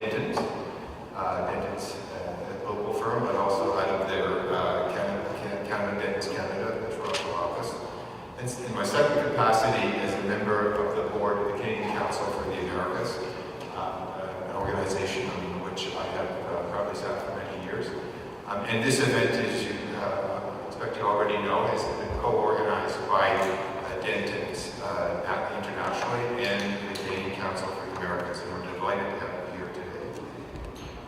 Dentons, a local firm, but also out of their Dentons Canada, the Toronto office. And in my second capacity as a member of the board of the Canadian Council for the Americas, an organization in which I have probably sat for many years. And this event, as you expect you already know, has been co-organized by Dentons internationally and the Canadian Council for the Americas, and we're delighted to have you here today.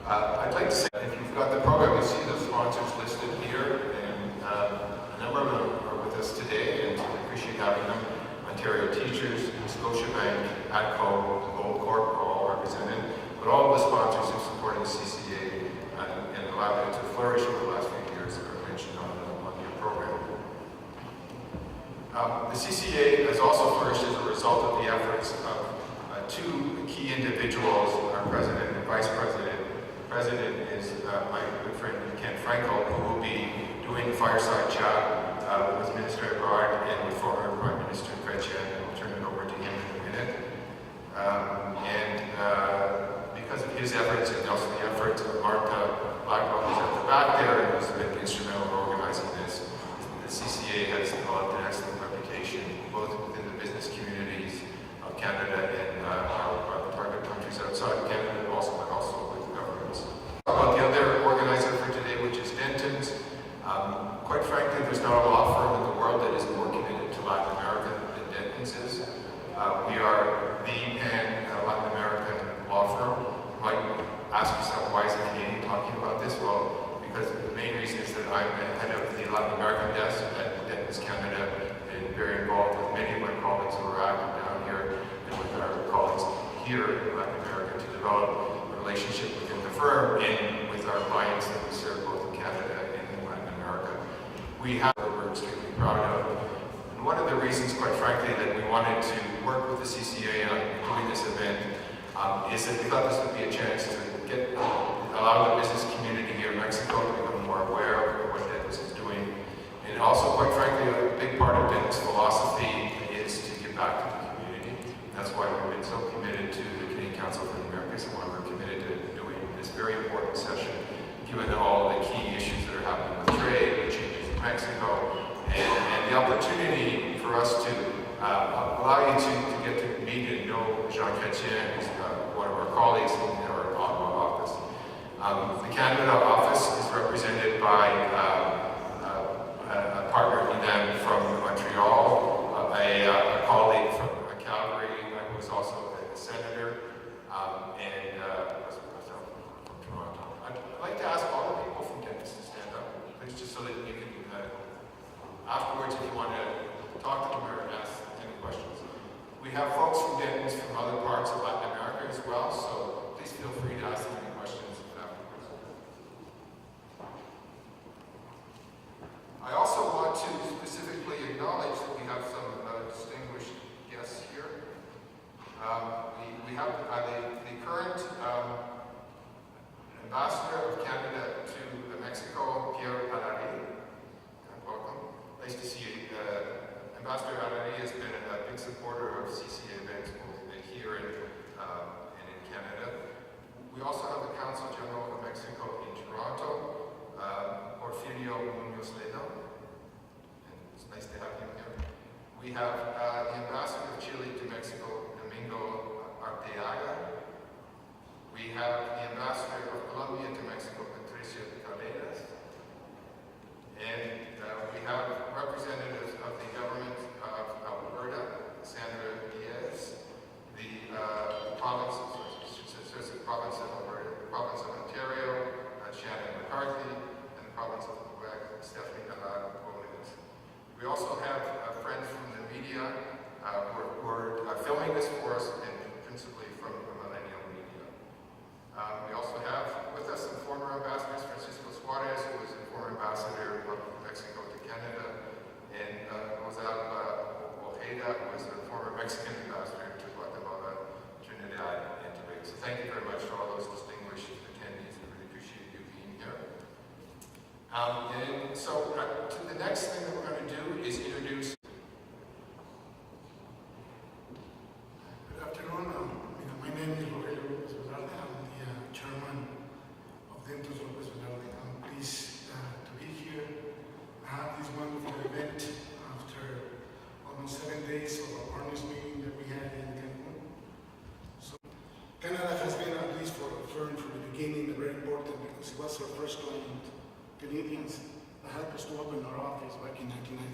I'd like to say, if you've got the program, you see the sponsors listed here, and a number of them are with us today, and we appreciate having them. Ontario Teachers, Scotiabank, ATCO, Goldcorp are all represented, but all of the sponsors who supported the CCA and allowed it to flourish over the last few years are mentioned on your program. The CCA has also flourished as a result of the efforts of two key individuals, our president and vice president. The president is my good friend Kenneth Frankel, who will be doing a fireside chat with Minister Ebrard and with former Prime Minister Chrétien, and I'll turn it over to him in a minute. Because of his efforts and also the efforts of Martha Blackwell, who's at the back there and who's been instrumental in organizing this, the CCA has developed an excellent reputation both within the business communities of Canada and our target countries outside of Canada, but also with governments. About the other organizer for today, which is Dentons. Quite frankly, there's not a law firm in the world that is more committed to Latin America than Dentons is. We are the Latin American law firm. You might ask yourself, why is a Canadian talking about this? Well, because the main reason is that I'm head of the Latin American desk at Dentons Canada, and very involved with many of my colleagues who are active down here, and with our colleagues here in Latin America to develop a relationship within the firm and with our clients that we serve both in Canada and in Latin America. We have what we're extremely proud of. And one of the reasons, quite frankly, that we wanted to work with the CCA on doing this event is that we thought this would be a chance to allow the business community here in Mexico to become more aware of what Dentons is doing. And also, quite frankly, a big part of Dentons' philosophy is to give back to the community. And that's why we've been so committed to the Canadian Council for the Americas, and why we're committed to doing this very important session, given all the key issues that are happening with trade, the changes in Mexico, and the opportunity for us to allow you to get to meet and know Jean Chrétien, who's one of our colleagues in our Ottawa office. The Canada office is represented by a partner in them from Montreal, a colleague from Calgary, who is also a senator, and myself from Toronto. I'd like to ask all the people from Dentons to stand up, please, just so that you can, afterwards, if you want to talk to them or ask any questions. We have folks from Dentons from other parts of Latin America as well, so please feel free to ask them any questions afterwards. I also want to specifically acknowledge that we have some distinguished guests here. We have the current ambassador of Canada to Mexico, Pierre Arari. Welcome. Nice to see you. Ambassador Arari has been a big supporter of CCA events both here and in Canada. We also have the Consul General of Mexico in Toronto, Porfirio Munoz-Ledo. It's nice to have him here. We have the Ambassador of Chile to Mexico, Domingo Arteaga. We have the Ambassador of Colombia to Mexico, Patricia Carreras. And we have representatives of the government of Alberta, Sandra Diaz, the province of Alberta, the province of Ontario, Shannon McCarthy, and the province of Quebec, Stephanie Bonis. We also have friends from the media who are filming this for us, and principally from Millennial Media. We also have with us some former ambassadors, Francisco Suarez, who was a former ambassador of Mexico to Canada, and Rosal Ojeda, who was a former Mexican ambassador to Guatemala, Trinidad, and Tobago. So thank you very much to all those distinguished attendees. I really appreciate you being here. And so the next thing that we're going to do is introduce. Good afternoon. My name is Marcelo Ebrard. I'm the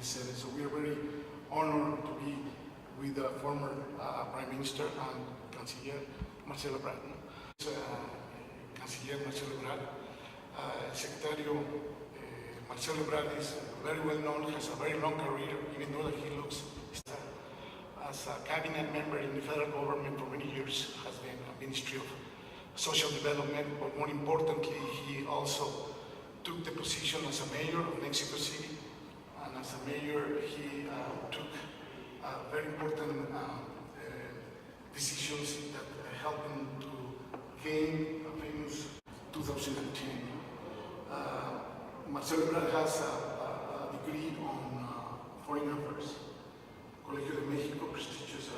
the Senate. So we are very honored to be with the former Prime Minister and Canciller Marcelo Ebrard. Canciller Marcelo Ebrard, Secretario Marcelo Ebrard is very well known, has a very long career, even though that he looks as a cabinet member in the federal government for many years, has been a Ministry of Social Development, but more importantly, he also took the position as a mayor of Mexico City, and as a mayor, he took very important decisions that helped him to gain a famous 2010. Marcelo Ebrard has a degree on Foreign Affairs, Colegio de Mexico, prestigious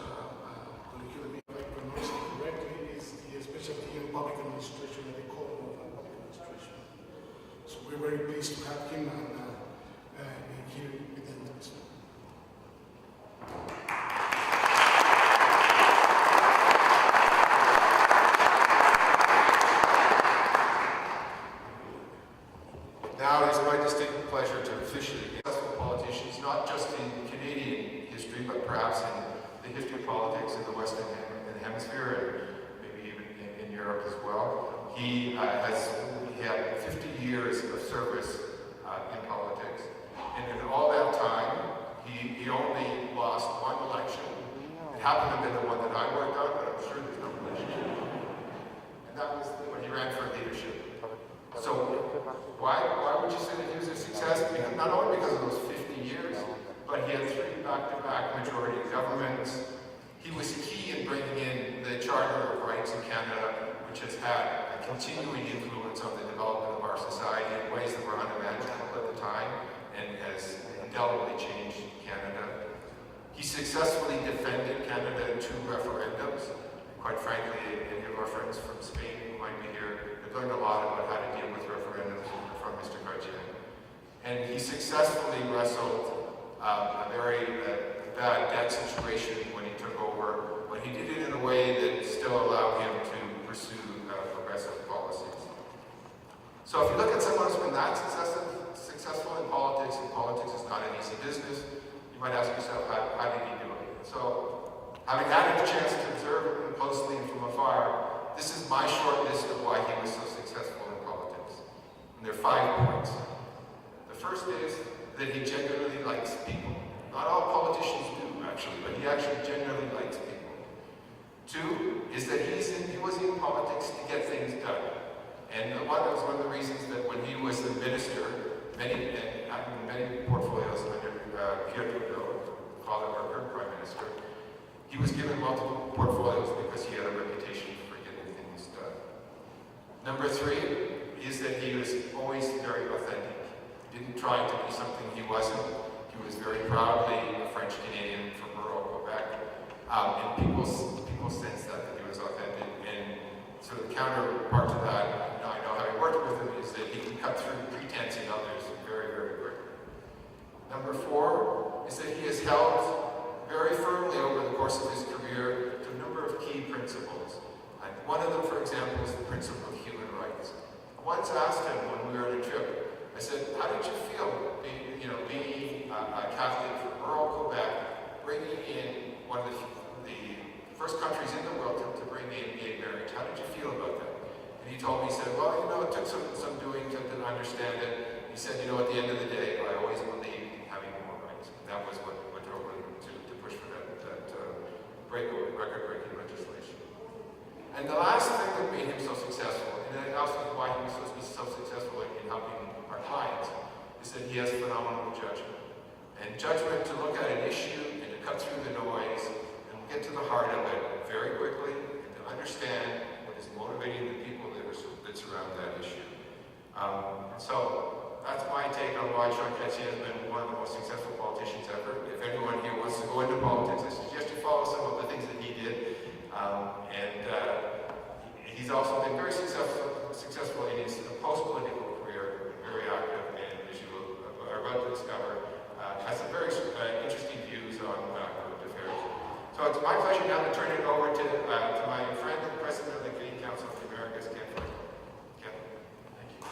Colegio de Mexico. If I pronounce it correctly, is the specialty in public administration at the College of Public Administration. So we're very pleased to have him and here with Dentons. Now it is my distinct pleasure to officially successful politicians, not just in Canadian history, but perhaps in the history of politics in the Western Hemisphere and maybe even in Europe as well. He had 50 years of service in politics, and in all that time, he only lost one election. It happened to be the one that I worked on, but I'm sure there's no relationship. And that was when he ran for leadership. So why would you say that he was a success? Because, not only because of those 50 years, but he had 3 back-to-back majority governments. He was key in bringing in the Charter of Rights in Canada, which has had a continuing influence on the development of our society in ways that were unimaginable at the time and has indelibly changed Canada. He successfully defended Canada in 2 referendums. Quite frankly, any of our friends from Spain who might be here have learned a lot about how to deal with referendums from Mr. Chrétien. And he successfully wrestled a very bad debt situation when he took over, but he did it in a way that still allowed him to pursue progressive policies. So if you look at someone who's been that successful in politics, and politics is not an easy business, you might ask yourself, how did he do it? So, having had a chance to observe him closely and from afar, this is my short list of why he was so successful in politics. And there are 5 points. The first is that he genuinely likes people. Not all politicians do, actually, but he actually genuinely likes people. 2 is that he was in politics to get things done. And that was one of the reasons that when he was the minister, many portfolios under Pierre Trudeau, father of our current Prime Minister, he was given multiple portfolios because he had a reputation for getting things done. Number 3 is that he was always very authentic. He didn't try to be something he wasn't. He was very proudly a French Canadian from rural Quebec. And people sensed that he was authentic. And so the counterpart to that, I know having worked with him, is that he can cut through pretense in others very, very quickly. Number 4 is that he has held very firmly over the course of his career to a number of key principles. And one of them, for example, is the principle of human rights. I once asked him when we were on a trip, I said, how did you feel being a Catholic from rural Quebec, bringing in one of the first countries in the world to bring in gay marriage? How did you feel about that? And he told me, he said, well, it took some doing to understand it. He said, at the end of the day, I always believed in having more rights. And that was what drove him to push for that record-breaking legislation. And the last thing that made him so successful, and also why he was supposed to be so successful in helping our clients, is that he has phenomenal judgment. And judgment to look at an issue and to cut through the noise and get to the heart of it very quickly and to understand what is motivating the people that surround that issue. So that's my take on why Jean Chrétien has been one of the most successful politicians ever. If anyone here wants to go into politics, I suggest you follow some of the things that he did. He's also been very successful in his post-political career, very active, and as you are about to discover, has some very interesting views on current affairs. So it's my pleasure now to turn it over to my friend, the President of the Canadian Council of the Americas, Kenneth Frankel. Ken, thank you.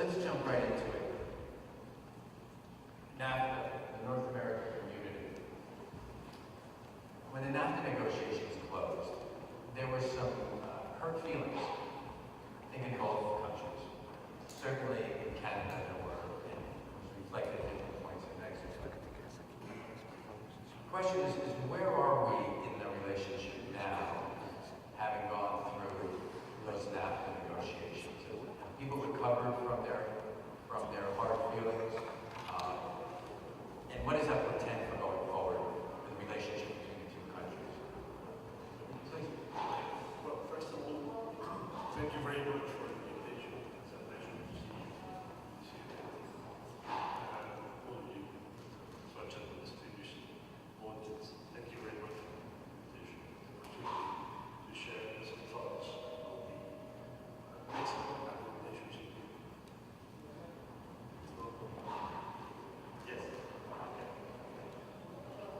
let's jump right into it. NAFTA, the North American Community. When the NAFTA negotiations closed, there were some hurt feelings, I think, in both countries. Certainly in Canada, there were, and it was reflected in the points in Mexico. The question is where are we in the relationship now, having gone through those NAFTA negotiations? Have people recovered from their hard feelings? And what does that portend for going forward with the relationship between the two countries? Please. Well, first of all, thank you very much for the invitation. It's a pleasure to see you. All of you, such a distinguished audience. Thank you very much for the invitation. It's an opportunity to share some thoughts on the Mexican relationship. Yes. Okay.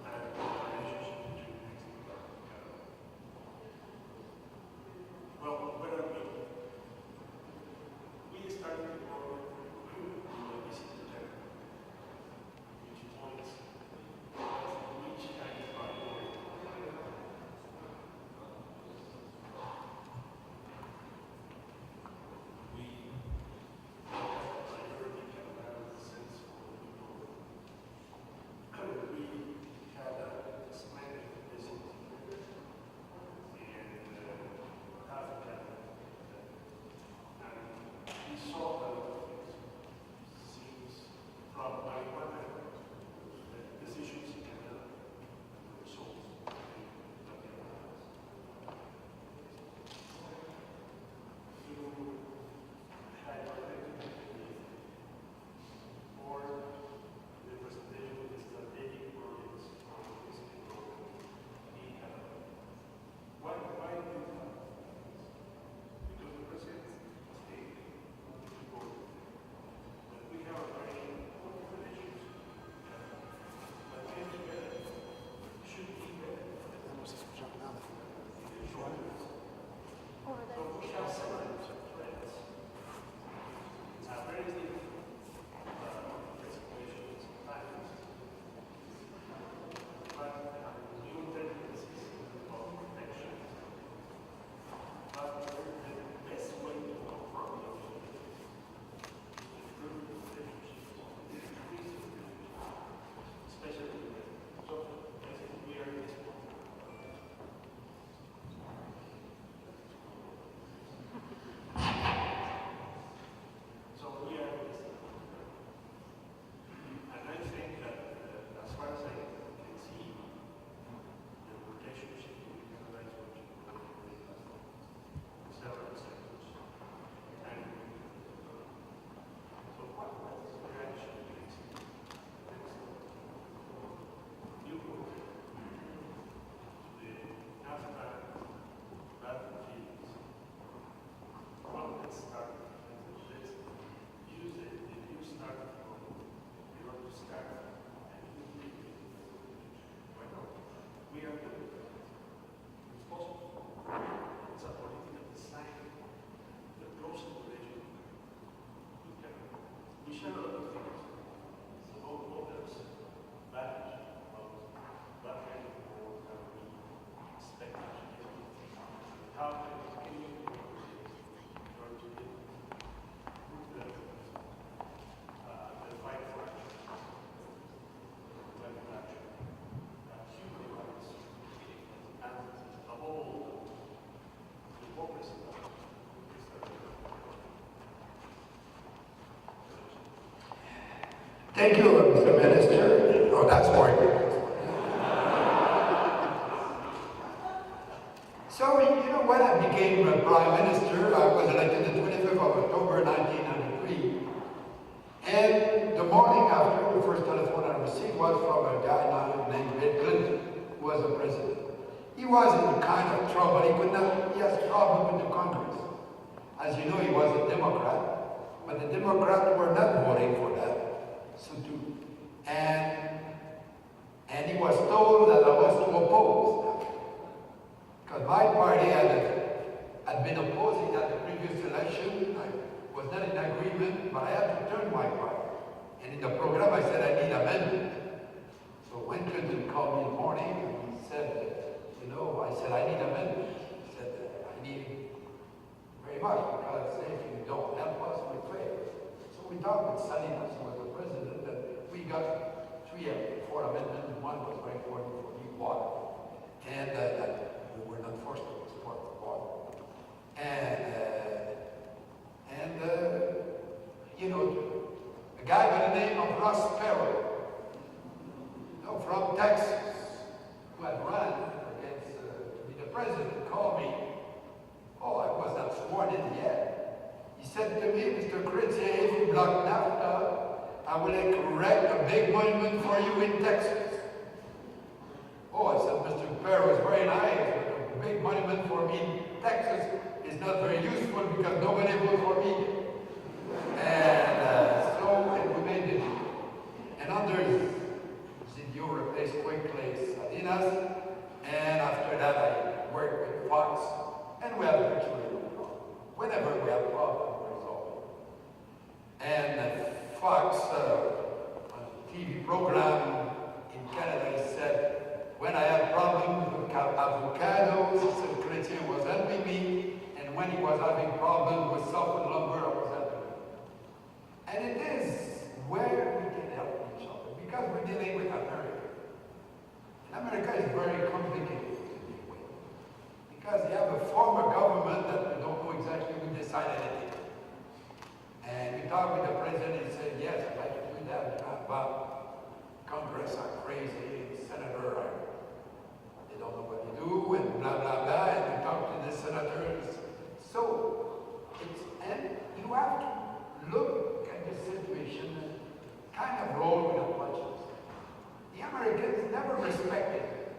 And the relationship between Mexico and Canada. Well, where are we? We started to work with a visit to Canada, which points which kind of priority. We priority Canada in the sense of people. We had a splendid visit in Africa, and we saw a lot of things. Seems from my one hand, the decisions in Canada, the results in the through highlighting or the presentation of the strategic projects of this program in Canada. Why do that? Because the president stated before that we have a very important relations with Canada. But can be better, should be better. So we have several threats. Very different situations sometimes. But new tendencies of protection. But the best way to confront those is to improve relationships, increase relationships, especially with. So I think we are in this point. So we are in this point. And I think that as far as I can see, the relationship with Canada is going to grow in several sectors. And so what was the reaction to this? You go to the NAFTA battlefields. Well, let's start. Let's use the new start from you want to start and complete it. Why not? We are doing it. It's possible. It's a political design. The close relation with Canada. We share a lot of things. About others, values, about what kind of world can we expect to get. How can we continue to work together? The fight for action, climate action, human rights, and above all, democracy. Thank you, Mr. Minister. Oh, that's fine. So, you know, when I became Prime Minister, I was elected the 25th of October 1993. And the morning after, the first telephone I received was from a guy named Bill Clinton, who was the president. He was in kind of trouble. He has trouble with the Congress. As you know, he was a Democrat, but the Democrats were not voting for that. So too. And he was told that I was to oppose. Because my party had been opposing at the previous election. I was not in agreement, but I had to turn my part. And in the program, I said I need amendment. So when Clinton called me in the morning, and he said, I said I need amendment. He said, I need very much, because if you don't help us, we fail. So we talked with Salinas, who was the president, and we got 3 or 4 amendments. One was very important for me, water. And that we were not forced to export water. A guy by the name of Ross Perot, from Texas, who had run against to be the president, called me. Oh, I was not sworn in yet. He said to me, Mr. Chrétien, if you block NAFTA, I will erect a big monument for you in Texas. Oh, I said, Mr. Perot is very nice, but a big monument for me in Texas is not very useful because nobody voted for me. And so we made it. And under Zidio replaced quickly Salinas, and after that I worked with Fox, and we have virtually no problem. Whenever we have problems, we resolve it. And Fox, on a TV program in Canada, he said, when I had problems with avocados, he said Chrétien was helping me, and when he was having problems with softwood lumber, I was helping him. And it is where we can help each other, because we're dealing with America. And America is very complicated to deal with, because you have a form of government that we don't know exactly who decided anything. And we talked with the president, he said, yes, I'd like to do that, but Congress are crazy, Senator, they don't know what to do, and blah, blah, blah, and we talked to the senators. So, and you have to look at the situation and kind of roll with the punches. The Americans never respected it.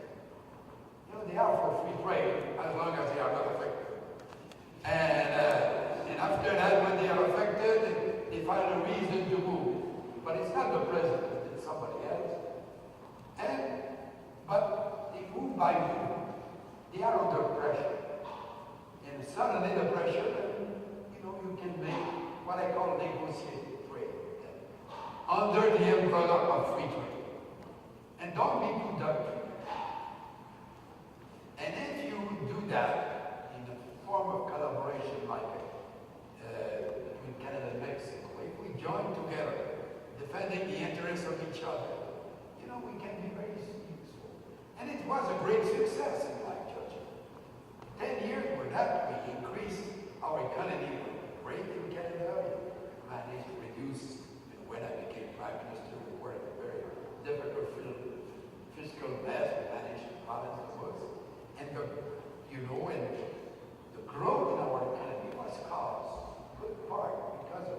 They are for free trade as long as they are not affected. And after that, when they are affected, they find a reason to move. But it's not the president, it's somebody else. But they move by move. They are under pressure. And suddenly the pressure, you can make what I call negotiated trade. Under the umbrella of free trade. And don't be productive. And if you do that in a form of collaboration like between Canada and Mexico, if we join together, defending the interests of each other, we can be very useful. And it was a great success in my judgment. 10 years with that, we increased our economy great in Canada. We managed to reduce, when I became Prime Minister, we were in a very difficult fiscal mess. We managed to balance the books. And the growth in our economy was caused, good part, because of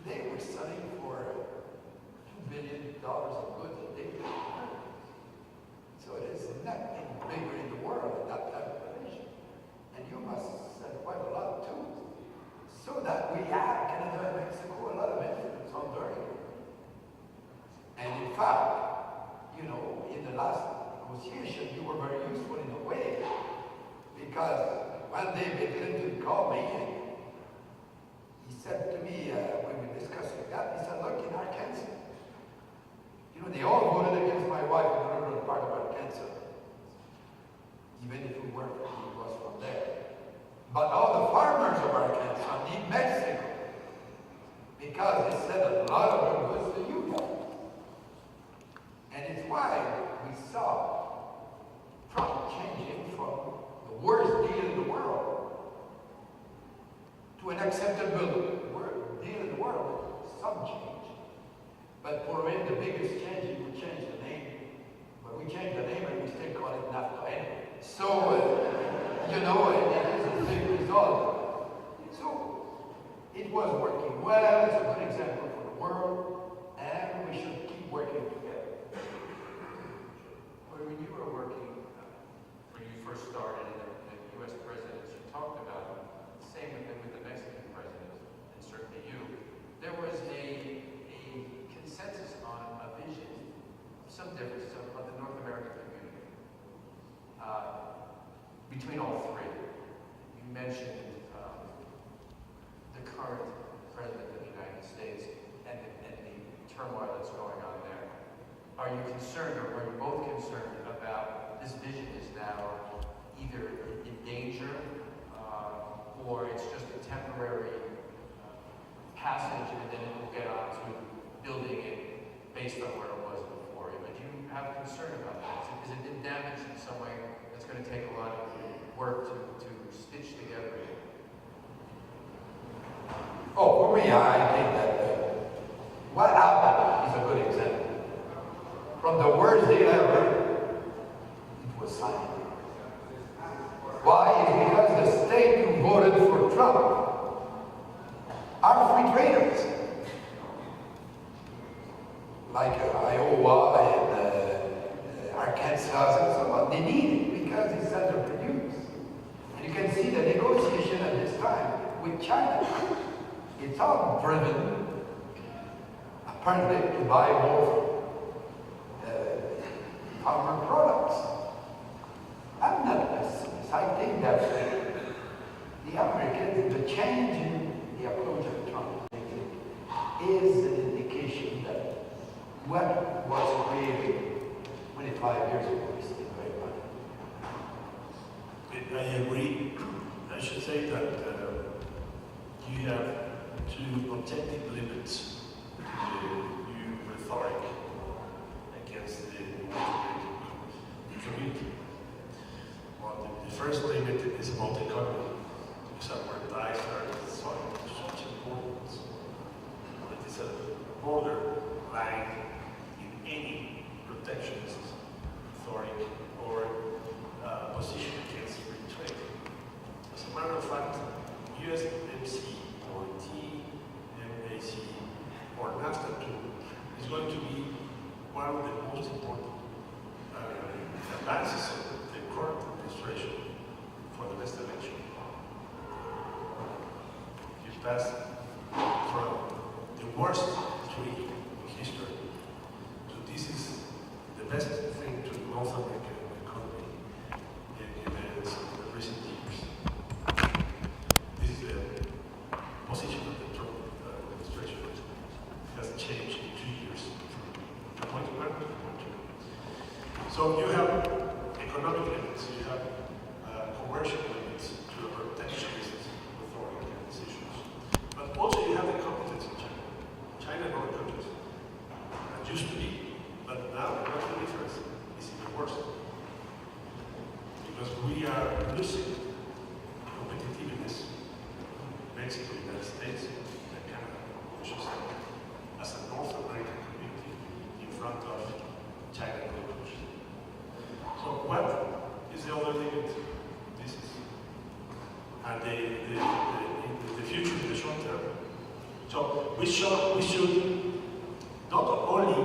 today we're selling for $2 billion of goods a day. So it is nothing bigger in the world than that type of nation. And you must sell quite a lot too. So that we have, Canada and Mexico, a lot of influence on their economy. And in fact, in the last negotiation, you were very useful in a way, because one day Bill Clinton called me and he said to me, when we were discussing that, he said, look, in Arkansas, they all voted against my wife in the rural part of Arkansas, even if we weren't, he was from there. But all the farmers of Arkansas need Mexico, because they sent a lot of their goods to you guys. And it's why we saw Trump changing from the worst deal in the world to an acceptable deal in the world with some change. But for him, the biggest change, he would change the name. But we changed the name and we still call it NAFTA anyway. So, it is a big result. So, it was working well. It's a good example for the world. And we should keep working together. When you were working, when you first started in the U.S. presidency, you talked about the same with the Mexican president, and certainly you. There was a consensus on a vision, some differences of the North American community between all three. You mentioned turmoil that's going on there. Are you concerned, or are you both concerned about this vision is now either in danger, or it's just a temporary passage, and then it will get on to building it based on where it was before? But do you have concern about that? Is it been damaged in some way that's going to take a lot of work to stitch together again? Oh, for me, I think that what happened is a good example. From the worst they ever, it was silent. Why? It's because the state who voted for Trump are free traders. Like Iowa and Arkansas and so on. They need it because it's underproduced. And you can see the negotiation at this time with China. It's all driven, apparently, to buy more farmer products. I'm not a pessimist. I think that the Americans, the change in the approach of Trump is an indication that what was created 25 years ago is still very valid. I agree. I should say that you have two objective limits to the new rhetoric against the community. Well, the first limit is about the economy, because our ties are so such importance. It is a border line in any protectionist rhetoric or position against free trade. As a matter of fact, USMC or TMAC or NAFTA too is going to be one of the most important advances of the current administration for the next election. You pass from the worst three in history to this is the best thing to the North American economy in the recent years. This is the position of the Trump administration. It has changed in 2 years from point one to point two. So you have economic limits, you have commercial limits to a protectionist authority and decisions. But also you have the competence in China. China and other countries. That used to be, but now what the difference is even worse. Because we are losing competitiveness. Mexico, United States, and Canada, which is as a North American community in front of China and other countries. So what is the other limit? This is, and the future, the short term. So we should not only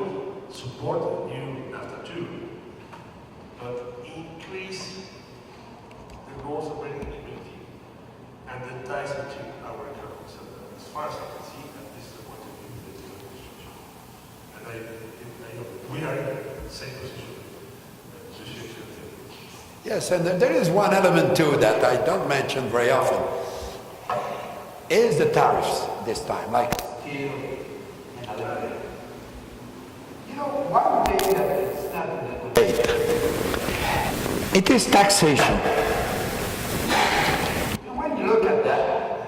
support the new NAFTA 2, but increase the North American community and the ties between our economies. So as far as I can see, and this is the point of view of the administration. And we are in the same position. Yes, and there is one element too that I don't mention very often, is the tariffs this time, like steel and aluminum. You know, one thing that is not in the debate, it is taxation. When you look at that,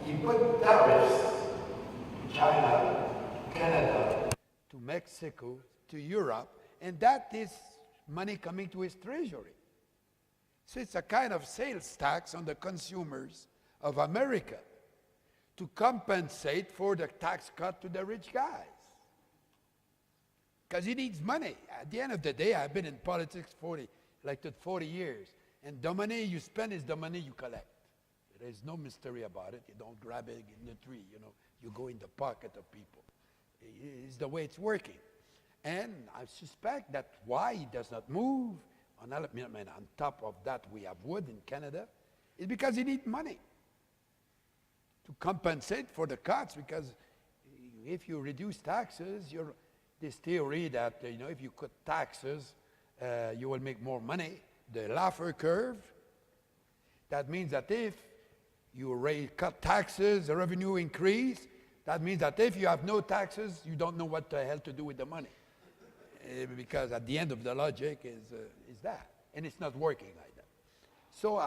you put tariffs to China, Canada, to Mexico, to Europe, and that is money coming to his treasury. So it's a kind of sales tax on the consumers of America to compensate for the tax cut to the rich guys. Because he needs money. At the end of the day, I've been in politics 40 years. And the money you spend is the money you collect. There is no mystery about it. You don't grab it in the tree, you know. You go in the pocket of people. It's the way it's working. And I suspect that why he does not move, on top of that we have wood in Canada, is because he needs money to compensate for the cuts, because if you reduce taxes, this theory that if you cut taxes, you will make more money, the Laffer curve, that means that if you cut taxes, the revenue increase, That means that if you have no taxes, you don't know what the hell to do with the money. Because at the end of the logic is that. And it's not working like that. So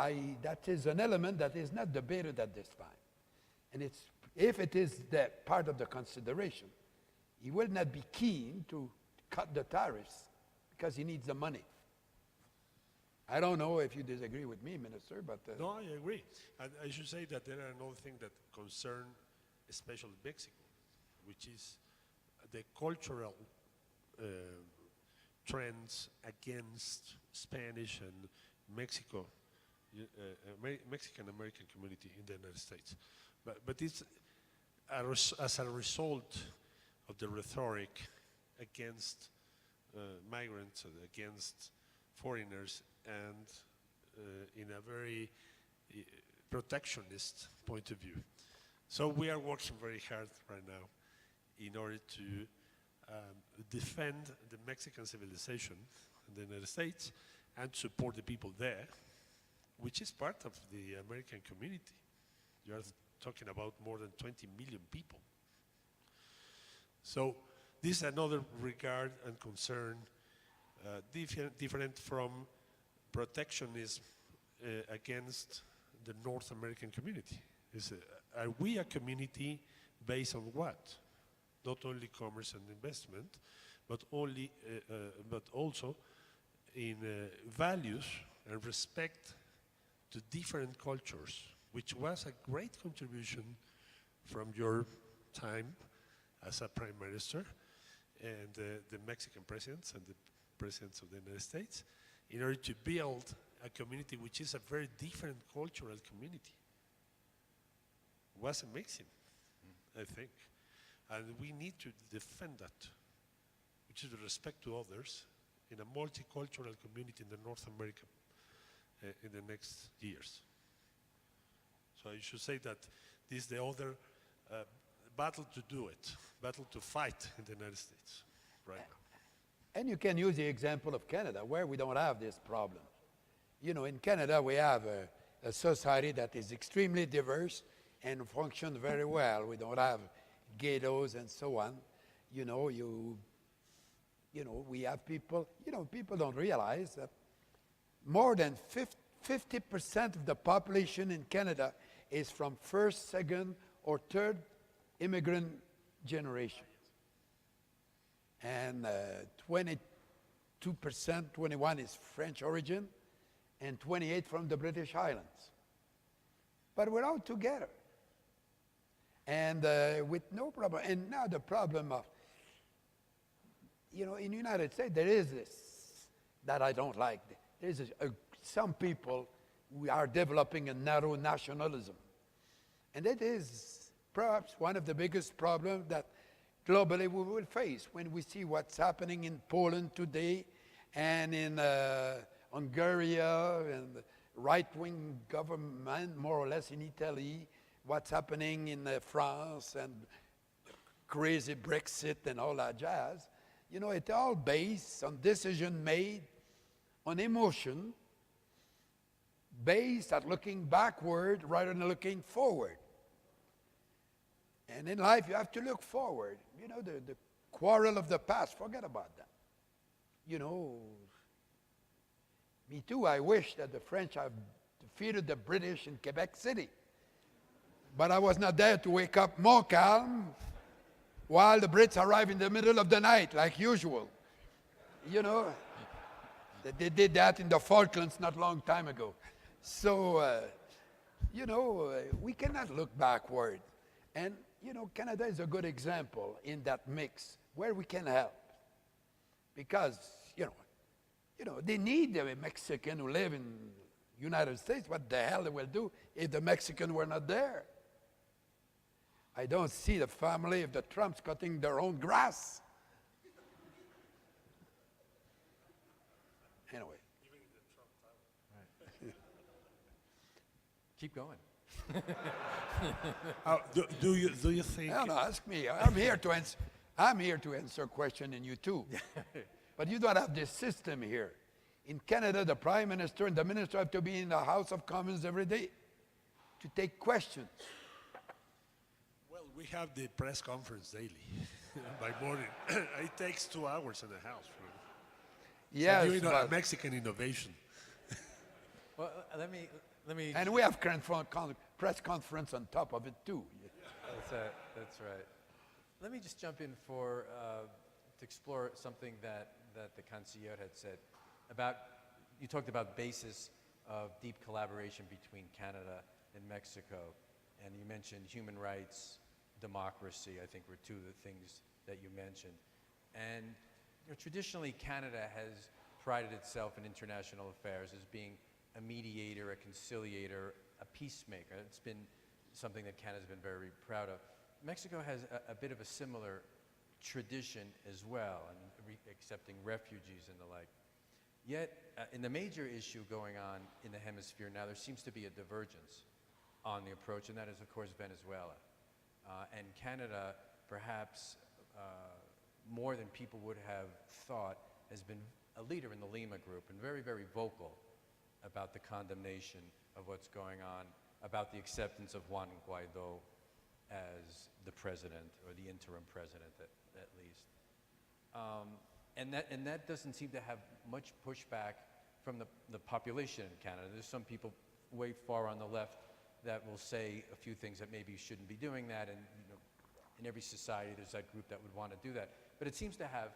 that is an element that is not debated at this time. And if it is that part of the consideration, he will not be keen to cut the tariffs because he needs the money. I don't know if you disagree with me, Minister, but... No, I agree. And I should say that there are another thing that concern especially Mexico, which is the cultural trends against Spanish and Mexican-American community in the United States. But it's as a result of the rhetoric against migrants, against foreigners, and in a very protectionist point of view. So we are working very hard right now in order to defend the Mexican civilization in the United States and support the people there, which is part of the American community. You are talking about more than 20 million people. So this is another regard and concern different from protectionism against the North American community. Are we a community based on what? Not only commerce and investment, but also in values and respect to different cultures, which was a great contribution from your time as a prime minister and the Mexican presidents and the presidents of the United States, in order to build a community which is a very different cultural community. It was amazing, I think. And we need to defend that, which is the respect to others in a multicultural community in the North America in the next years. So I should say that this is the other battle to do it, battle to fight in the United States right now. And you can use the example of Canada, where we don't have this problem. You know, in Canada, we have a society that is extremely diverse and functions very well. We don't have ghettos and so on. You know, we have people, people don't realize that more than 50% of the population in Canada is from first, second, or third immigrant generation. And 22%, 21 is French origin, and 28 from the British Islands. But we're all together. And with no problem. And now the problem of, in the United States, there is this that I don't like. There's some people who are developing a narrow nationalism. And that is perhaps one of the biggest problems that globally we will face when we see what's happening in Poland today and in Hungary and right-wing government, more or less in Italy, what's happening in France and crazy Brexit and all that jazz. It's all based on decision made on emotion, based at looking backward rather than looking forward. And in life, you have to look forward. The quarrel of the past, forget about that. Me too, I wish that the French have defeated the British in Quebec City. But I was not there to wake up more calm while the Brits arrive in the middle of the night, like usual. They did that in the Falklands not long time ago. So, we cannot look backward. And, Canada is a good example in that mix where we can help. Because, they need the Mexican who live in the United States. What the hell they will do if the Mexicans were not there? I don't see the family of the Trumps cutting their own grass. Anyway. Keep going. Do you think? No, ask me. I'm here to answer. I'm here to answer a question, and you too. But you don't have this system here. In Canada, the Prime Minister and the Minister have to be in the House of Commons every day to take questions. Well, We have the press conference daily by morning. It takes 2 hours in the house. Yes, So a but- Mexican innovation. Well, let me. and we have press conference on top of it too. That's right. Let me just jump in to explore something that the Canciller had said about. You talked about basis of deep collaboration between Canada and Mexico, and you mentioned human rights, democracy. I think were two of the things that you mentioned, and traditionally Canada has prided itself in international affairs as being a mediator, a conciliator, a peacemaker. It's been something that Canada's been very proud of. Mexico has a bit of a similar tradition as well, and accepting refugees and the like. Yet, in the major issue going on in the hemisphere now, there seems to be a divergence on the approach, and that is, of course, Venezuela. And Canada, perhaps more than people would have thought, has been a leader in the Lima Group and very, very vocal about the condemnation of what's going on, about the acceptance of Juan Guaido as the president, or the interim president at least. And that doesn't seem to have much pushback from the population in Canada. There's some people way far on the left that will say a few things that maybe you shouldn't be doing that, and in every society there's that group that would want to do that. But it seems to have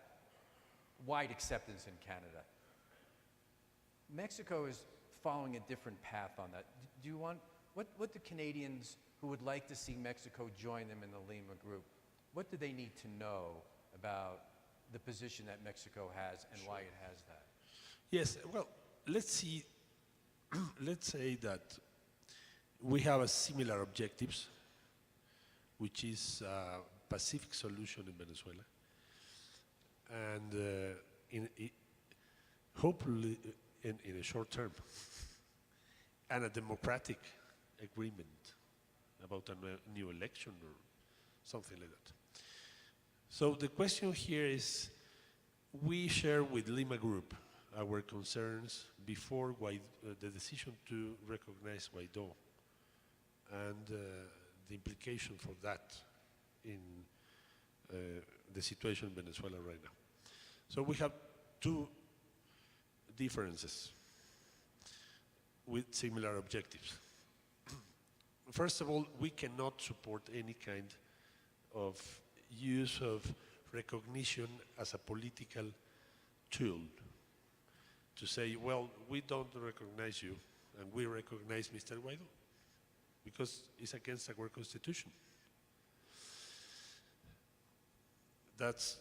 wide acceptance in Canada. Mexico is following a different path on that. Do you want, what do Canadians who would like to see Mexico join them in the Lima Group, what do they need to know about the position that Mexico has and why it has that? Yes, well, let's see, let's say that we have a similar objectives, which is a Pacific solution in Venezuela, and hopefully in a short term, and a democratic agreement about a new election or something like that. So the question here is, we share with Lima Group our concerns before the decision to recognize Guaido and the implication for that in the situation in Venezuela right now. So we have two differences with similar objectives. First of all, we cannot support any kind of use of recognition as a political tool to say, well, we don't recognize you and we recognize Mr. Guaido because it's against our constitution. That's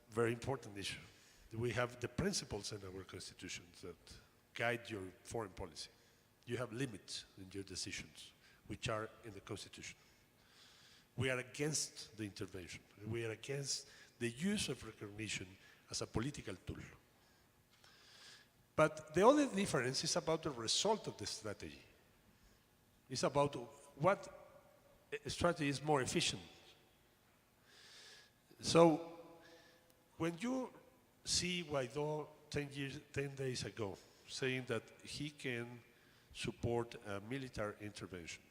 a very important issue. We have the principles in our constitution that guide your foreign policy. You have limits in your decisions, which are in the constitution. We are against the intervention. We are against the use of recognition as a political tool. But the other difference is about the result of the strategy. It's about what strategy is more efficient. So when you see Guaido 10 days ago saying that he can support a military intervention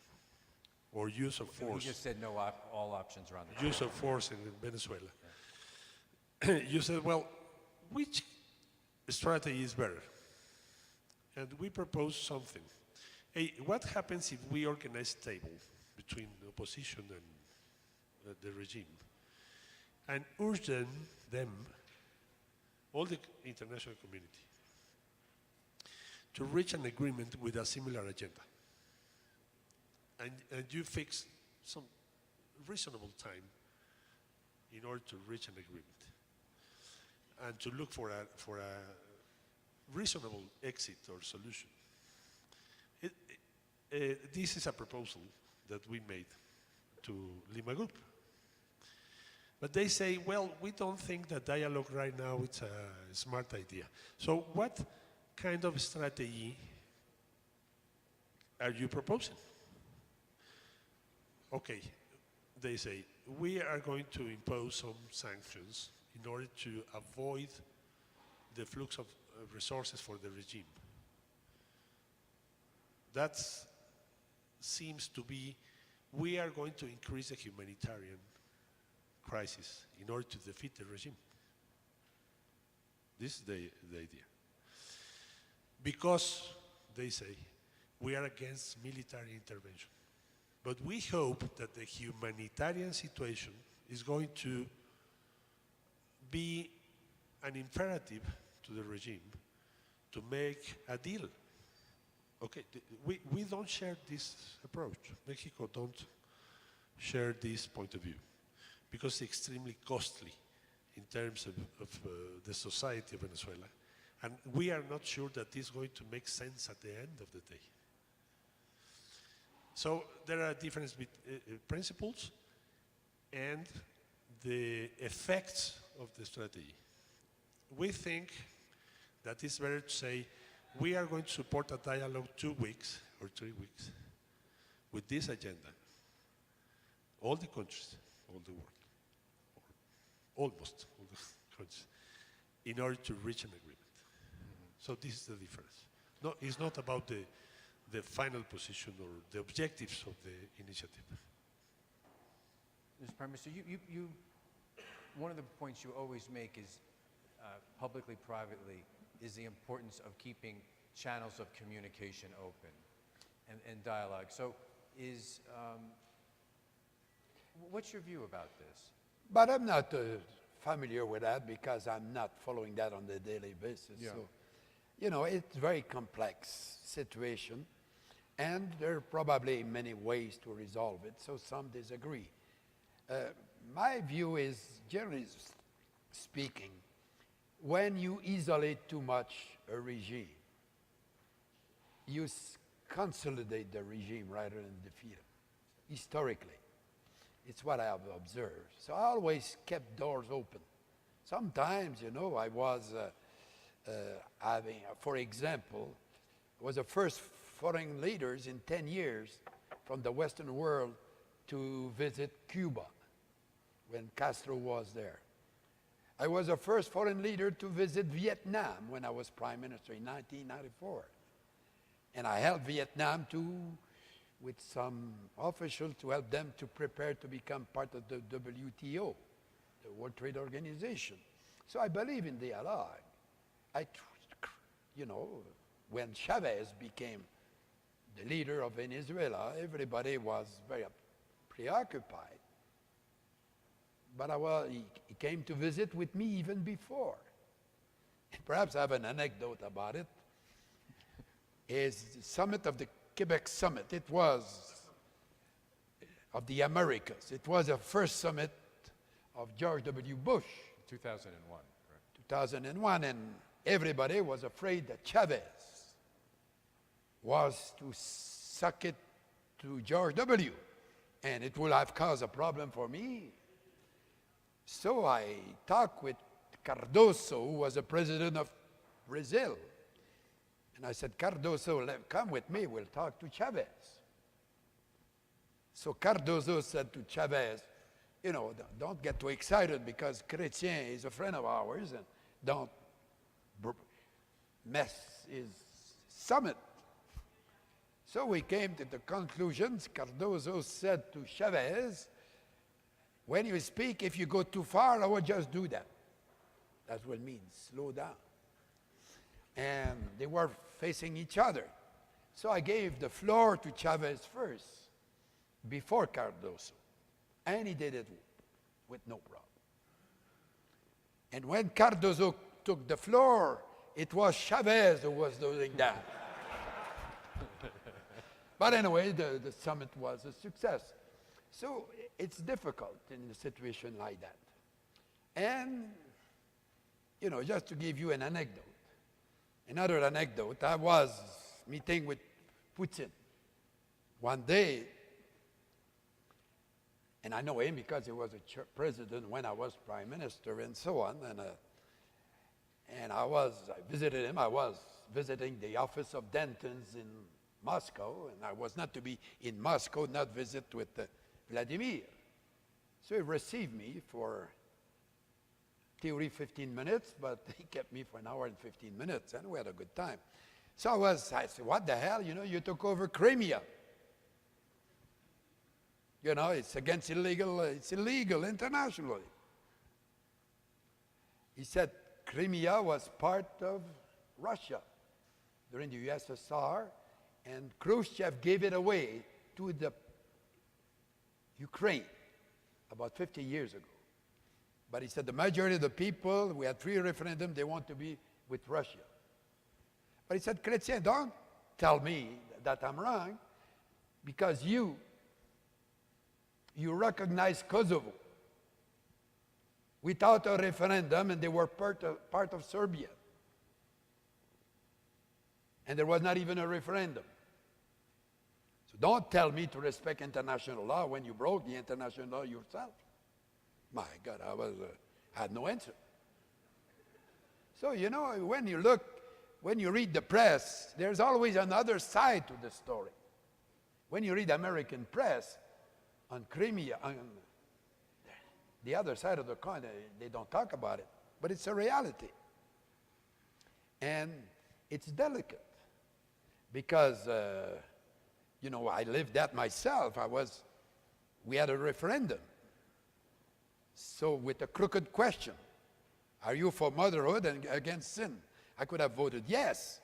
or use of force. He just said no, all options are on the table. Use of force in Venezuela. Yeah. You said, well, which strategy is better? And we propose something. Hey, what happens if we organize a table between the opposition and the regime and urge them, all the international community, to reach an agreement with a similar agenda? And you fix some reasonable time in order to reach an agreement and to look for a reasonable exit or solution. This is a proposal that we made to Lima Group. But they say, well, we don't think that dialogue right now is a smart idea. So what kind of strategy are you proposing? Okay, they say, we are going to impose some sanctions in order to avoid the flux of resources for the regime. That seems to be we are going to increase the humanitarian crisis in order to defeat the regime. This is the idea. Because, they say, we are against military intervention. But we hope that the humanitarian situation is going to be an imperative to the regime to make a deal. Okay, we don't share this approach. Mexico don't share this point of view because it's extremely costly in terms of the society of Venezuela. And we are not sure that this is going to make sense at the end of the day. So there are different principles and the effects of the strategy. We think that it's better to say we are going to support a dialogue 2 weeks or 3 weeks with this agenda. All the countries, all the world, or almost all the countries, in order to reach an agreement. So this is the difference. No, it's not about the final position or the objectives of the initiative. Mr. Prime Minister, one of the points you always make is publicly, privately, is the importance of keeping channels of communication open and dialogue. So what's your view about this? But I'm not familiar with that because I'm not following that on a daily basis. Yeah. So, you know, it's a very complex situation, and there are probably many ways to resolve it, so some disagree. My view is, generally speaking, when you isolate too much a regime, you consolidate the regime rather than defeat it, historically. It's what I have observed. So I always kept doors open. Sometimes, you know, I was having, for example, was the first foreign leaders in 10 years from the Western world to visit Cuba when Castro was there. I was the first foreign leader to visit Vietnam when I was prime minister in 1994. And I helped Vietnam with some officials to help them to prepare to become part of the WTO, the World Trade Organization. So I believe in dialogue. You know, when Chavez became the leader of Venezuela, everybody was very preoccupied. But he came to visit with me even before. Perhaps I have an anecdote about it. Is the summit of the Quebec Summit. It was of the Americas. It was the first summit of George W. Bush. 2001, correct? 2001, and everybody was afraid that Chavez was to suck it to George W. And it would have caused a problem for me. So I talked with Cardoso, who was the president of Brazil. And I said, Cardoso, come with me, we'll talk to Chavez. So Cardoso said to Chavez, you know, don't get too excited because Chrétien is a friend of ours and don't mess his summit. So we came to the conclusions. Cardoso said to Chavez, when you speak, if you go too far, I will just do that. That's what it means, slow down. And they were facing each other. So I gave the floor to Chavez first, before Cardoso. And he did it with no problem. And when Cardoso took the floor, it was Chavez who was doing that. But anyway, the summit was a success. So it's difficult in a situation like that. And, you know, just to give you an anecdote. Another anecdote, I was meeting with Putin one day, and I know him because he was a president when I was prime minister and so on, and I visited him. I was visiting the office of Dentons in Moscow, and I was not to be in Moscow, not visit with Vladimir. So he received me for theory 15 minutes, but he kept me for an hour and 15 minutes, and we had a good time. So I said, what the hell, you know, you took over Crimea. You know, it's illegal internationally. He said Crimea was part of Russia during the USSR, and Khrushchev gave it away to the Ukraine about 50 years ago. But he said the majority of the people, we had 3 referendums, they want to be with Russia. But he said, Chrétien, don't tell me that I'm wrong, because you recognize Kosovo without a referendum, and they were part of Serbia. And there was not even a referendum. So don't tell me to respect international law when you broke the international law yourself. My God, I had no answer. So, you know, when you read the press, there's always another side to the story. When you read American press on Crimea, on the other side of the coin, they don't talk about it, but it's a reality. And it's delicate because, you know, I lived that myself. We had a referendum. So with a crooked question, are you for motherhood and against sin? I could have voted yes,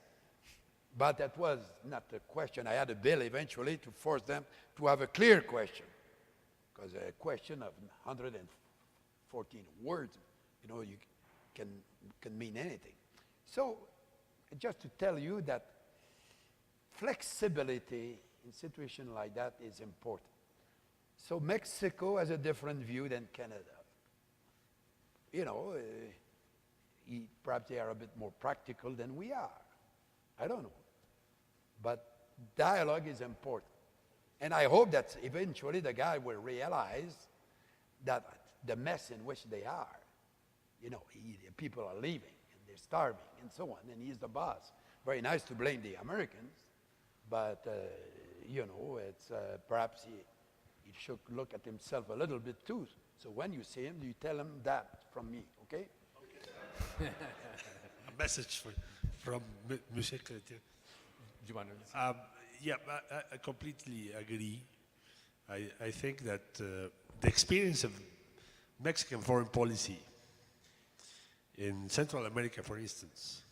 but that was not the question. I had a bill eventually to force them to have a clear question, because a question of 114 words, you know, you can mean anything. So just to tell you that flexibility in situations like that is important. So Mexico has a different view than Canada. You know, perhaps they are a bit more practical than we are. I don't know. But dialogue is important. And I hope that eventually the guy will realize that the mess in which they are, you know, people are leaving and they're starving and so on, and he's the boss. Very nice to blame the Americans, but, you know, it's perhaps he should look at himself a little bit too. So when you see him, you tell him that from me, okay? A message from Monsieur Chrétien. Do you want to? Yeah, I completely agree. I think that the experience of Mexican foreign policy in Central America, for instance,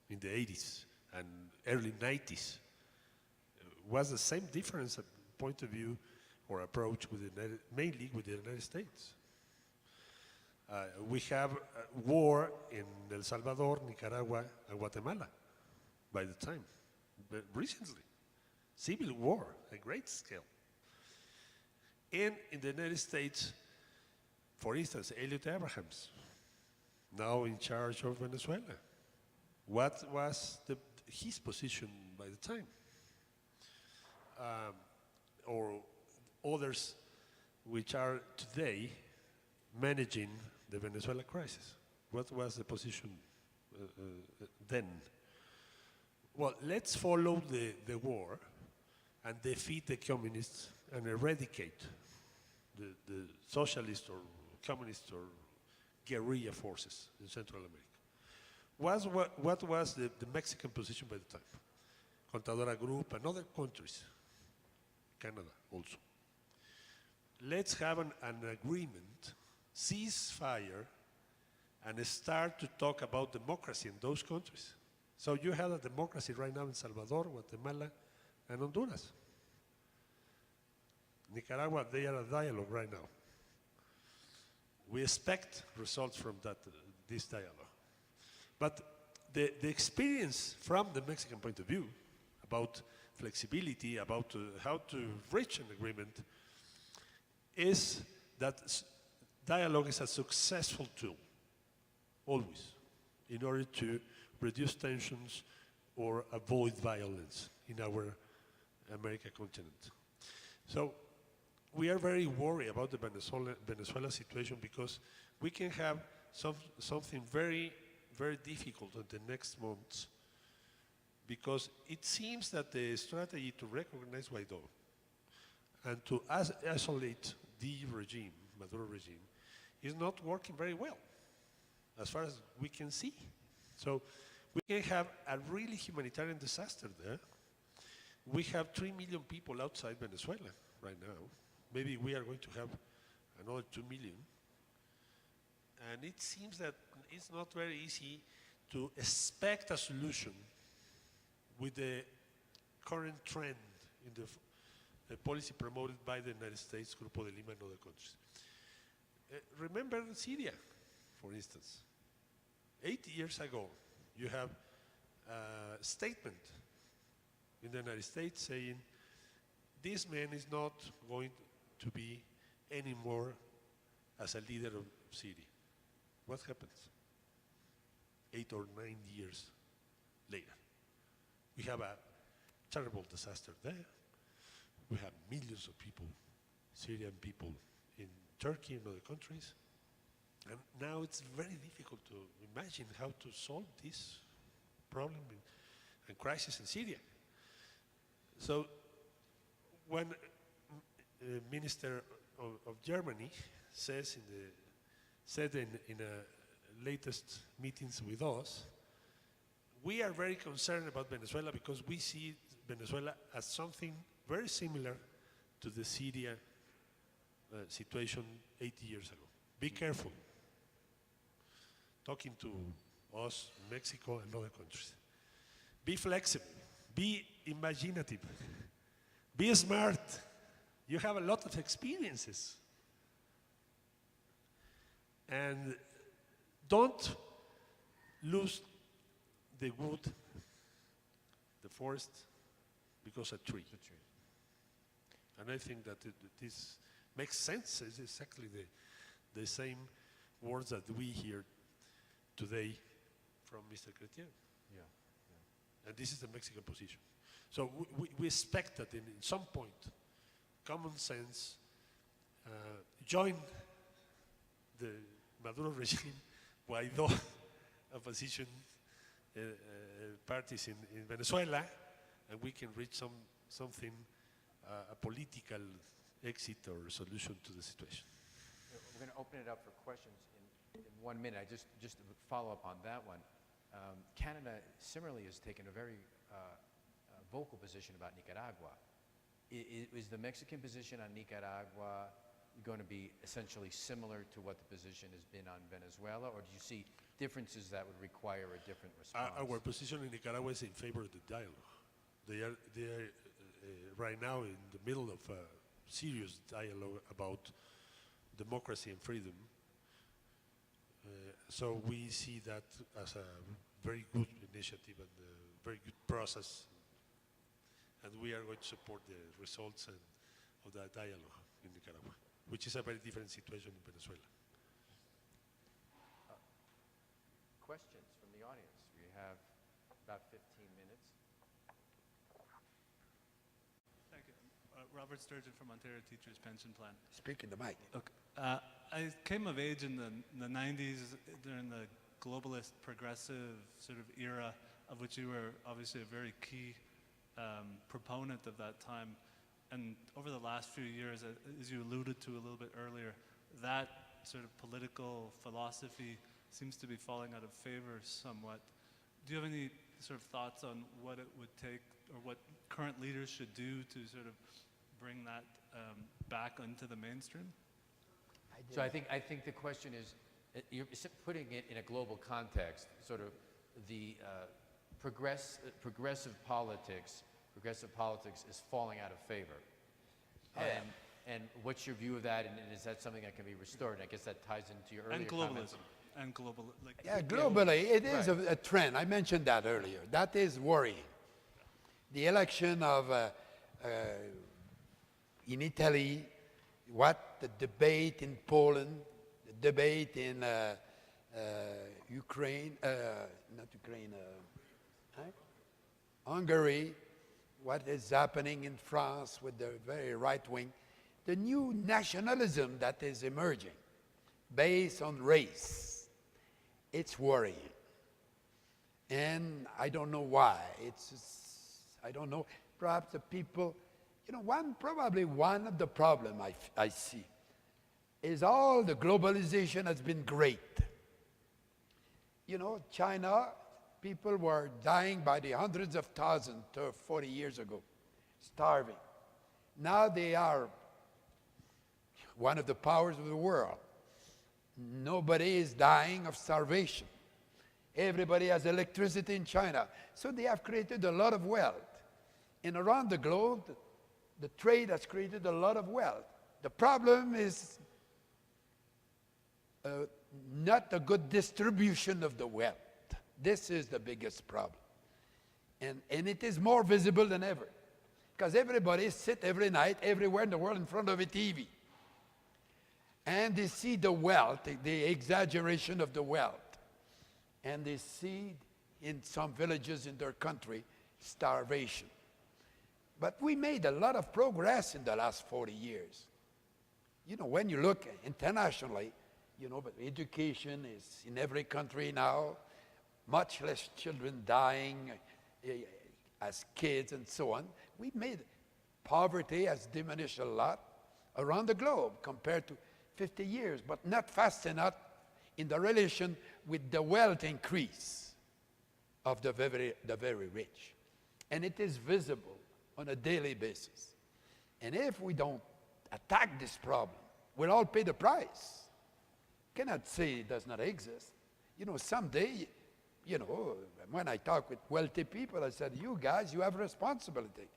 in the 80s and early 90s, was the same difference at point of view or approach with mainly with the United States. We have war in El Salvador, Nicaragua, and Guatemala by the time, but recently. Civil war, a great scale. And in the United States, for instance, Elliot Abrahams, now in charge of Venezuela. What was his position by the time? Or others which are today managing the Venezuela crisis. What was the position then? Well, let's follow the war and defeat the communists and eradicate the socialist or communist or guerrilla forces in Central America. What was the Mexican position by the time? Contadora Group and other countries, Canada also. Let's have an agreement, cease fire, and start to talk about democracy in those countries. So you have a democracy right now in Salvador, Guatemala, and Honduras. Nicaragua, they are a dialogue right now. We expect results from this dialogue. But the experience from the Mexican point of view about flexibility, about how to reach an agreement, is that dialogue is a successful tool, always, in order to reduce tensions or avoid violence in our American continent. So we are very worried about the Venezuela situation because we can have something very, very difficult in the next months, because it seems that the strategy to recognize Guaidó and to isolate the regime, Maduro regime, is not working very well, as far as we can see. So we can have a really humanitarian disaster there. We have 3 million people outside Venezuela right now, maybe we are going to have another 2 million. And it seems that it's not very easy to expect a solution with the current trend in the policy promoted by the United States, Grupo de Lima, and other countries. Remember Syria, for instance. 8 years ago, you have a statement in the United States saying, this man is not going to be anymore as a leader of Syria. What happens? 8 or 9 years later. We have a terrible disaster there. We have millions of people, Syrian people, in Turkey and other countries. And now it's very difficult to imagine how to solve this problem and crisis in Syria. So when Minister of Germany says said in a latest meetings with us, we are very concerned about Venezuela because we see Venezuela as something very similar to the Syria situation 80 years ago. Be careful. Talking to us, Mexico and other countries. Be flexible, be imaginative, be smart. You have a lot of experiences. And don't lose the wood, the forest, because a tree. And I think that this makes sense. It's exactly the same words that we hear today from Mr. Chrétien. Yeah. And this is the Mexican position. So we expect that in some point, common sense, join the Maduro regime, Guaidó opposition parties in Venezuela, and we can reach something, a political exit or solution to the situation. We're going to open it up for questions in 1 minute. Just to follow up on that one. Canada similarly has taken a very vocal position about Nicaragua. Is the Mexican position on Nicaragua going to be essentially similar to what the position has been on Venezuela, or do you see differences that would require a different response? Our position in Nicaragua is in favor of the dialogue. They are right now in the middle of a serious dialogue about democracy and freedom. So we see that as a very good initiative and a very good process, and we are going to support the results of that dialogue in Nicaragua, which is a very different situation in Venezuela. Questions from the audience? We have about 15 minutes. Thank you. Robert Sturgeon from Ontario Teachers Pension Plan. Speak in the mic. Okay. I came of age in the 90s during the globalist progressive sort of era, of which you were obviously a very key proponent of that time. And over the last few years, as you alluded to a little bit earlier, that sort of political philosophy seems to be falling out of favor somewhat. Do you have any sort of thoughts on what it would take, or what current leaders should do to sort of bring that back into the mainstream? So I think the question is, you're putting it in a global context, sort of the progressive politics is falling out of favor. And what's your view of that, and is that something that can be restored? And I guess that ties into your earlier comments. And global, like Yeah, globally, it is a trend. I mentioned that earlier. That is worrying. The election of in Italy, the debate in Poland, the debate in Ukraine, not Ukraine, Hungary, what is happening in France with the very right wing, the new nationalism that is emerging based on race, it's worrying. And I don't know why. I don't know. Perhaps the people, probably one of the problems I see is all the globalization has been great. China, people were dying by the hundreds of thousands 40 years ago, starving. Now they are one of the powers of the world. Nobody is dying of starvation. Everybody has electricity in China. So they have created a lot of wealth. And around the globe, the trade has created a lot of wealth. The problem is not a good distribution of the wealth. This is the biggest problem. And it is more visible than ever. Because everybody sits every night, everywhere in the world, in front of a TV. And they see the wealth, the exaggeration of the wealth. And they see in some villages in their country, starvation. But we made a lot of progress in the last 40 years. You know, when you look internationally, you know, but education is in every country now, much less children dying as kids and so on. We've made, poverty has diminished a lot around the globe compared to 50 years, but not fast enough in the relation with the wealth increase of the very rich. And it is visible on a daily basis. And if we don't attack this problem, we'll all pay the price. Cannot say it does not exist. You know, someday, you know, when I talk with wealthy people, I said, you guys, you have responsibility.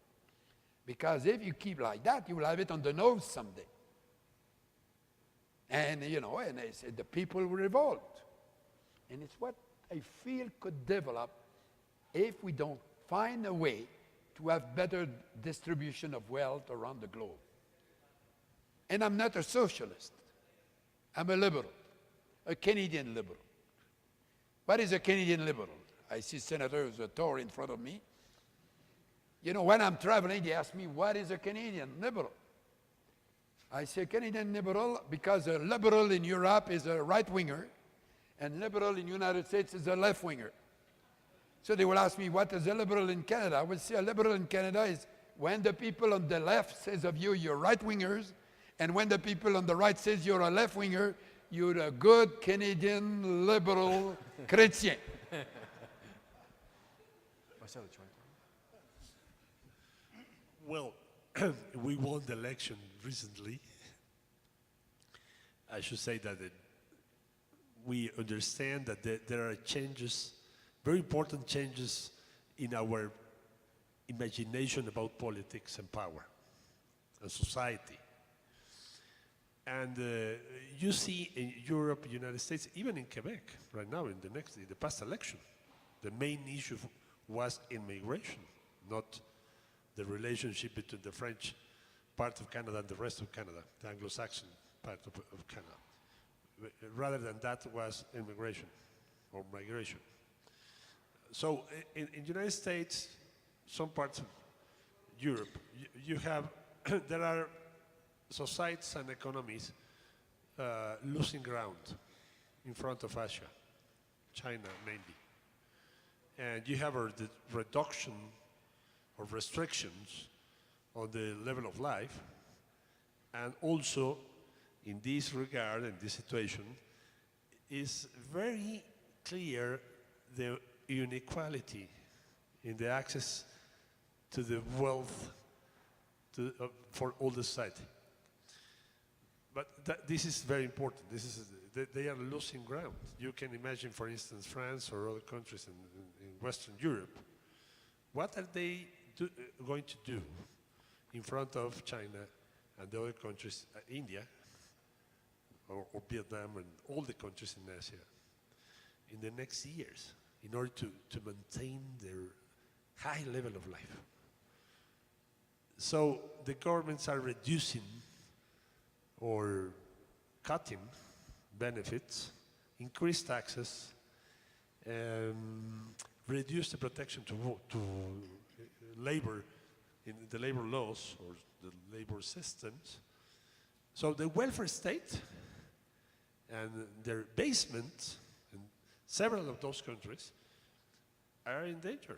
Because if you keep like that, you will have it on the nose someday. And, you know, and I said, the people will revolt. And it's what I feel could develop if we don't find a way to have better distribution of wealth around the globe. And I'm not a socialist. I'm a liberal, a Canadian liberal. What is a Canadian liberal? I see Senator Tory in front of me. You know, when I'm traveling, they ask me, what is a Canadian liberal? I say Canadian liberal because a liberal in Europe is a right-winger, and liberal in the United States is a left-winger. So they will ask me, what is a liberal in Canada? I will say a liberal in Canada is when the people on the left says of you, you're right-wingers, and when the people on the right says you're a left-winger, you're a good Canadian liberal Chrétien. Marcelo, Well, we won the election recently. I should say that we understand that there are changes, very important changes in our imagination about politics and power and society. And you see in Europe, United States, even in Quebec, right now, in the past election, the main issue was immigration, not the relationship between the French part of Canada and the rest of Canada, the Anglo-Saxon part of Canada. Rather than that was immigration or migration. So in the United States, some parts of Europe, you have, there are societies and economies losing ground in front of Asia, China mainly. And you have a reduction or restrictions on the level of life, and also in this regard, in this situation, is very clear the inequality in the access to the wealth for all the society. But this is very important. This is, they are losing ground. You can imagine, for instance, France or other countries in Western Europe. What are they going to do in front of China and the other countries, India, or Vietnam, and all the countries in Asia, in the next years, in order to maintain their high level of life? So the governments are reducing or cutting benefits, increase taxes, reduce the protection to labor in the labor laws or the labor systems. So the welfare state and their basement in several of those countries are in danger.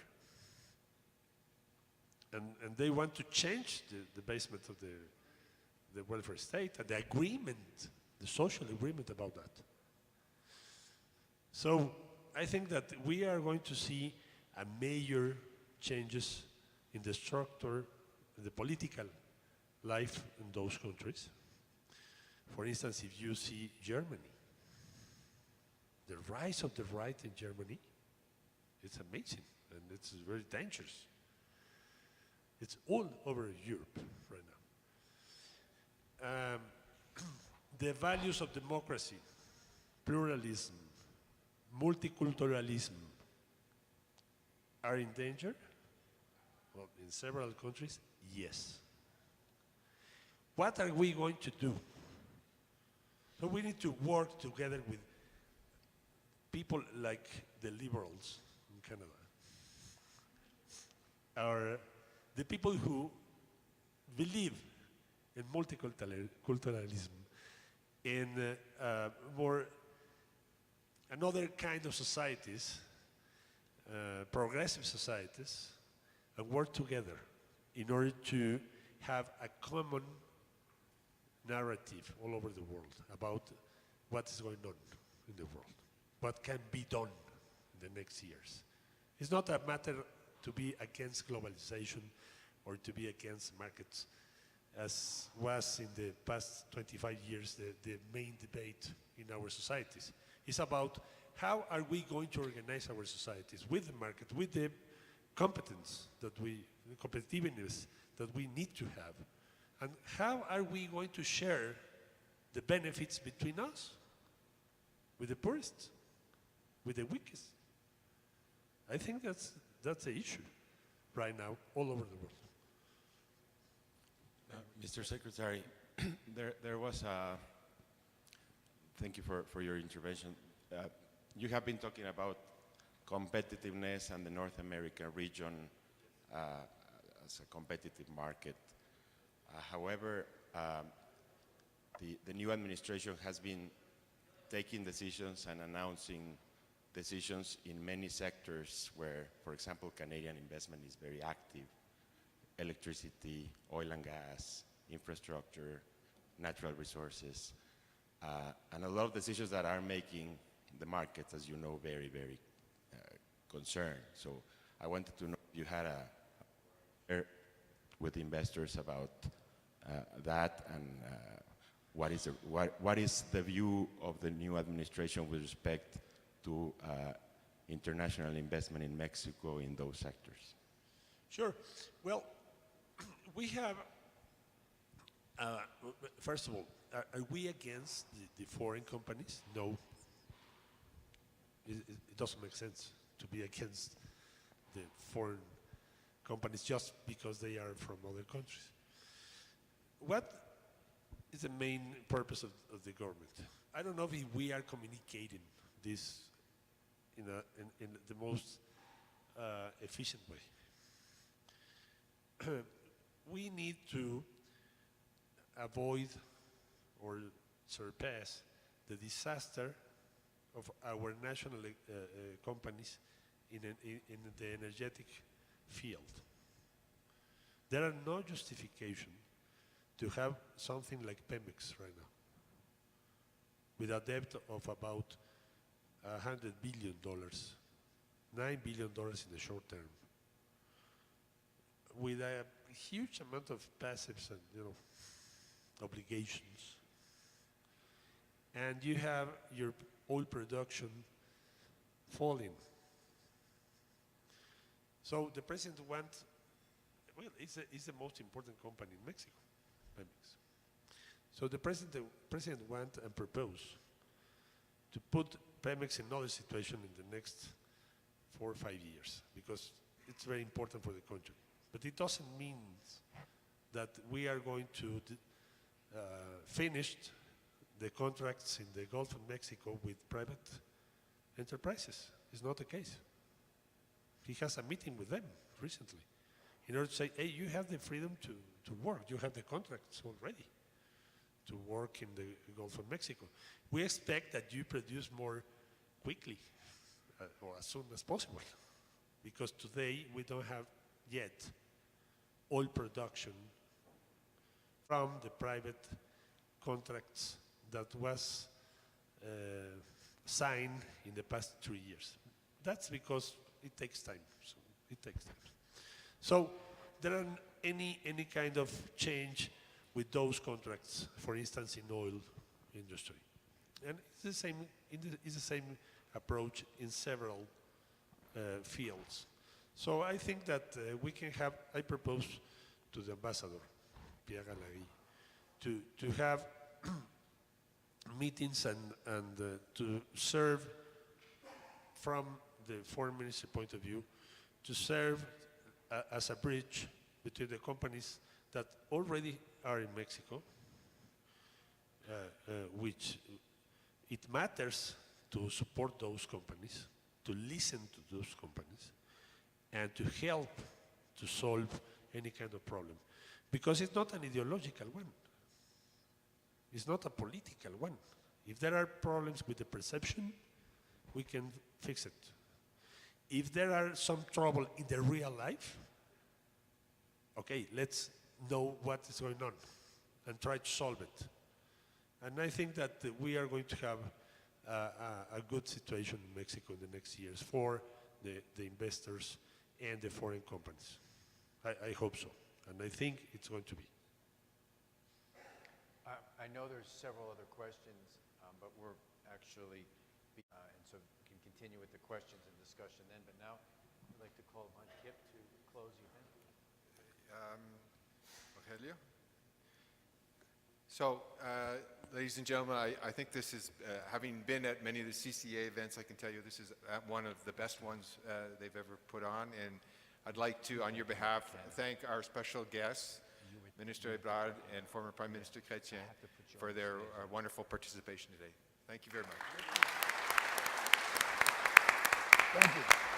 And they want to change the basement of the welfare state and the agreement, the social agreement about that. So I think that we are going to see a major changes in the structure, the political life in those countries. For instance, if you see Germany, the rise of the right in Germany, it's amazing and it's very dangerous. It's all over Europe right now. The values of democracy, pluralism, multiculturalism are in danger? Well, in several countries, yes. What are we going to do? So we need to work together with people like the liberals in Canada, or the people who believe in multiculturalism, in more another kind of societies, progressive societies, and work together in order to have a common narrative all over the world about what is going on in the world, what can be done in the next years. It's not a matter to be against globalization or to be against markets, as was in the past 25 years the main debate in our societies. It's about how are we going to organize our societies with the market, with the competence that the competitiveness that we need to have, and how are we going to share the benefits between us, with the poorest, with the weakest. I think that's the issue right now all over the world. Mr. Secretary, there was a, thank you for your intervention. You have been talking about competitiveness and the North American region as a competitive market. However, the new administration has been taking decisions and announcing decisions in many sectors where, for example, Canadian investment is very active: electricity, oil and gas, infrastructure, natural resources, and a lot of decisions that are making the markets, as you know, very, very concerned. So I wanted to know if you had a with investors about that, and what is the view of the new administration with respect to international investment in Mexico in those sectors? Sure. Well, we have, first of all, are we against the foreign companies? No. It doesn't make sense to be against the foreign companies just because they are from other countries. What is the main purpose of the government? I don't know if we are communicating this in the most efficient way. We need to avoid or surpass the disaster of our national companies in the energetic field. There are no justification to have something like Pemex right now, with a debt of about $100 billion, $9 billion in the short term, with a huge amount of passives and obligations, and you have your oil production falling. So the president wants, well, it's the most important company in Mexico, Pemex. So the president wants and propose to put Pemex in another situation in the next 4 or 5 years, because it's very important for the country. But it doesn't mean that we are going to finish the contracts in the Gulf of Mexico with private enterprises. It's not the case. He has a meeting with them recently in order to say, hey, you have the freedom to work. You have the contracts already to work in the Gulf of Mexico. We expect that you produce more quickly or as soon as possible, because today we don't have yet oil production from the private contracts that was signed in the past 3 years. That's because it takes time. So there aren't any kind of change with those contracts, for instance, in oil industry. And it's the same approach in several fields. So I think that we can have, I propose to the ambassador, Pierre Gallagher, to have meetings and to serve from the foreign ministry point of view, to serve as a bridge between the companies that already are in Mexico, which it matters to support those companies, to listen to those companies, and to help to solve any kind of problem. Because it's not an ideological one. It's not a political one. If there are problems with the perception, we can fix it. If there are some trouble in the real life, okay, let's know what is going on and try to solve it. And I think that we are going to have a good situation in Mexico in the next years for the investors and the foreign companies. I hope so, and I think it's going to be. I know there's several other questions, but we're actually, and so we can continue with the questions and discussion then, but now I'd like to call upon Kip to close the event. Rogelio? So, ladies and gentlemen, I think this is, having been at many of the CCA events, I can tell you this is one of the best ones they've ever put on, and I'd like to, on your behalf, thank our special guests, Minister Ebrard and former Prime Minister Chrétien, for their wonderful participation today. Thank you very much. Thank you.